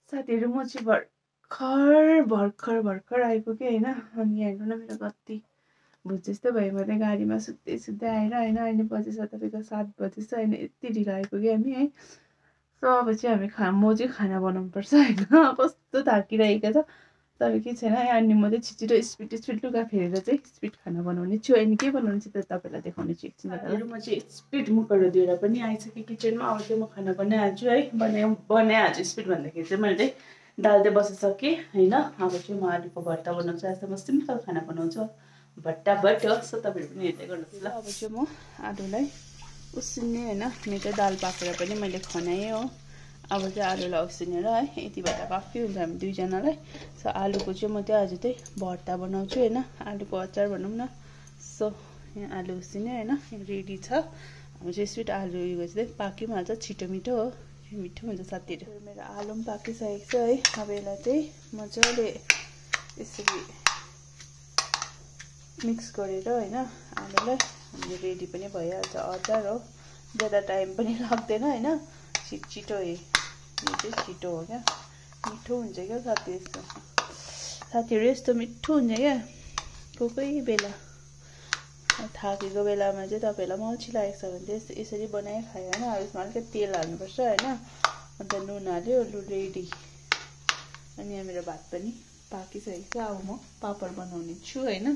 साथीहरु म चाहिँ भर्खर आइपुगेँ हैन। अनि हेर्नु न मेरो कति भुत जस्तो भयो। म त गाडीमा सुत्दै आएर हैन। अहिले बजेछ तपाईको 7 बजेछ हैन। यति ढिलो आइपुग्यो हामी है। सो अब चाहिँ म चाहिँ खाना बनाउनु पर्छ हैन। कस्तो थाकिरहेको छ तर के छैन। अनि म चाहिँ छिटो स्पिड लुगा फेरेर चाहिँ स्पिड खाना बनाउने छु। अनि के बनाउने छु त तपाईलाई देखाउने छु एकछिन। म चाहिँ स्पिड मुखहरू दिएर पनि आइसकेँ किचनमा। अब चाहिँ म खाना बनाइहाल्छु है। बनाइहाल्छु स्पिड भन्दाखेरि चाहिँ मैले दाल चाहिँ बसिसकेँ हैन। अब चाहिँ म आलुको भर्ता बनाउँछु। आज म सिम्पल खाना बनाउँछु भट्टाभट हो। सो तपाईहरु पनि हेर्दै गर्नुहोस् ल। अब चाहिँ म आलुलाई उसिन्ने हैन। मेरो चाहिँ दाल पाकेर पनि मैले खनाएँ हो। अब चाहिँ आलुलाई उसिनेर है यति भएर काफी हुन्छ हामी दुईजनालाई। सो आलुको चाहिँ म चाहिँ आज चाहिँ भर्ता बनाउँछु हैन। आलुको अचार भनौँ न। सो यहाँ आलु उसिन्यो हैन। रेडी छ। अब चाहिँ स्पिड आलु यो चाहिँ पाकी पनि हाल्छ। छिटो मिठो हो। मिठो हुन्छ साथीहरु। मेरो आलु पनि पाकिसकेको छ है। अब यसलाई चाहिँ मजाले यसरी मिक्स गरेर हैन आलुलाई अनि रेडी पनि भइहाल्छ। अचार हो ज्यादा टाइम पनि लाग्दैन हैन। छिटो यो चाहिँ छिटो हो क्या। मिठो हुन्छ क्या साथीहरु यस्तो मिठो हुन्छ क्या। कोही बेला थाकेको बेलामा चाहिँ तपाईहरुलाई मल्छी लागेको छ भने चाहिँ यसरी बनाए खायो हैन। अब यसमा अलिकति तेल हाल्नुपर्छ हैन। अन्त नुन हाल्यो लु रेडी। अनि यहाँ मेरो भात पनि पाकिसकेको छ। अब म पापड बनाउने छु हैन।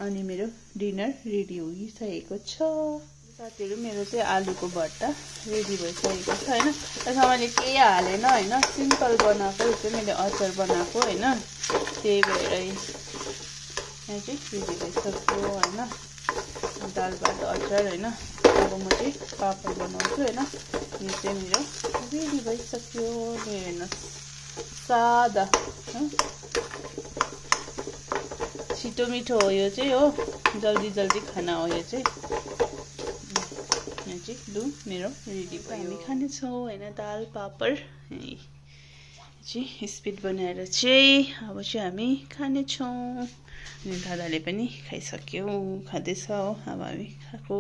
अनि मेरो डिनर रेडी भइसकेको छ। साथीहरु मेरो चाहिँ आलुको भर्ता रेडी भइसकेको छ हैन। यसमा मैले केही हालेन हैन। सिम्पल बनाएको चाहिँ मैले अचार बनाएको हैन। त्यही भएर यहाँ चाहिँ रेडी भइसक्यो हैन। दाल भात अचार हैन। अब म चाहिँ पापड बनाउँछु हैन। यो चाहिँ मेरो रेडी भइसक्यो। हेर्नुहोस् सादा छिटो मिठो हो यो चाहिँ हो। जल्दी खाना हो यो चाहिँ। लु मेरो रेडी भयो। हामी खाने छौँ हैन दाल पापड चाहिँ स्पिड बनाएर चाहिँ अब चाहिँ हामी खाने छौँ। अनि दादाले पनि खाइसक्यो खाँदैछ हो। अब हामी खाएको।